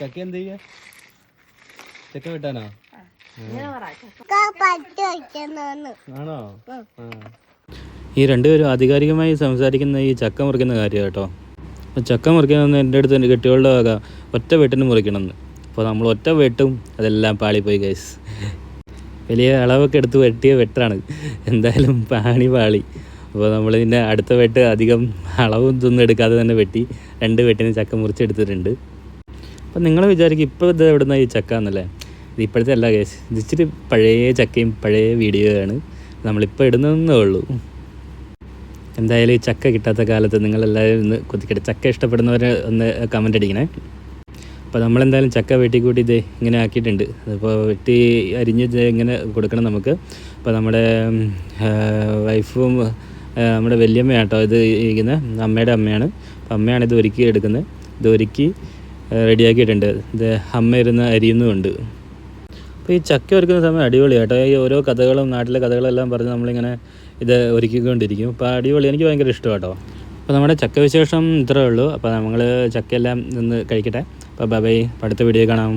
ചക്ക എന്ത് ചെയ്യാ? ചക്ക വെട്ടാനോ? ആണോ? ഈ രണ്ടുപേരും ആധികാരികമായി സംസാരിക്കുന്ന ഈ ചക്ക മുറിക്കുന്ന കാര്യം കേട്ടോ. ചക്ക മുറിക്കണമെന്ന് എൻ്റെ അടുത്ത് എൻ്റെ കെട്ടികളുടെ വക ഒറ്റ വെട്ടിന് മുറിക്കണമെന്ന്. അപ്പോൾ നമ്മൾ ഒറ്റ വെട്ടും അതെല്ലാം പാളിപ്പോയി ഗൈസ്. വലിയ അളവൊക്കെ എടുത്ത് വെട്ടിയ വെട്ടാണ്, എന്തായാലും പാളി. അപ്പോൾ നമ്മളിതിൻ്റെ അടുത്ത വെട്ട് അധികം അളവും ഇതൊന്നും എടുക്കാതെ തന്നെ വെട്ടി 2 വെട്ടിന് ചക്ക മുറിച്ചെടുത്തിട്ടുണ്ട്. അപ്പം നിങ്ങൾ വിചാരിക്കും ഇപ്പോൾ ഇത് എവിടുന്ന ഈ ചക്ക എന്നല്ലേ? ഇത് ഇപ്പോഴത്തെ അല്ല ഗൈസ്, ഇത് ഇച്ചിരി പഴയ ചക്കയും പഴയ വീഡിയോയാണ് നമ്മളിപ്പോൾ ഇടുന്നതേ ഉള്ളൂ. എന്തായാലും ഈ ചക്ക കിട്ടാത്ത കാലത്ത് നിങ്ങളെല്ലാവരും ഒന്ന് കൊതിക്കട്ടെ. ചക്ക ഇഷ്ടപ്പെടുന്നവർ ഒന്ന് കമൻ്റ് അടിക്കണേ. അപ്പോൾ നമ്മളെന്തായാലും ചക്ക വെട്ടിക്കൂട്ടി ഇത് ഇങ്ങനെ ആക്കിയിട്ടുണ്ട്. അതിപ്പോൾ വെട്ടി അരിഞ്ഞ് ഇങ്ങനെ കൊടുക്കണം നമുക്ക്. അപ്പോൾ നമ്മുടെ വൈഫും നമ്മുടെ വല്യമ്മയാട്ടോ ഇത് ഇരിക്കുന്നത്, അമ്മയുടെ അമ്മയാണ്. അപ്പോൾ അമ്മയാണ് ഇത് ഒരുക്കി എടുക്കുന്നത്. ഇത് ഒരുക്കി റെഡിയാക്കിയിട്ടുണ്ട്. ഇത് അമ്മ ഇരുന്ന് അരിയുന്നുമുണ്ട്. അപ്പോൾ ഈ ചക്ക ഒരുക്കുന്ന സമയം അടിപൊളിയാട്ടോ. ഈ ഓരോ കഥകളും നാട്ടിലെ കഥകളെല്ലാം പറഞ്ഞ് നമ്മളിങ്ങനെ ഇത് ഒരുക്കിക്കൊണ്ടിരിക്കും. അപ്പോൾ അടിപൊളി, എനിക്ക് ഭയങ്കര ഇഷ്ടമാണ് കേട്ടോ. അപ്പോൾ നമ്മുടെ ചക്ക വിശേഷം ഇത്രയേ ഉള്ളൂ. അപ്പോൾ നമ്മൾ ചക്കയെല്ലാം നിന്ന് കഴിക്കട്ടെ. അപ്പോൾ ബൈ, അടുത്ത വീഡിയോ കാണാം.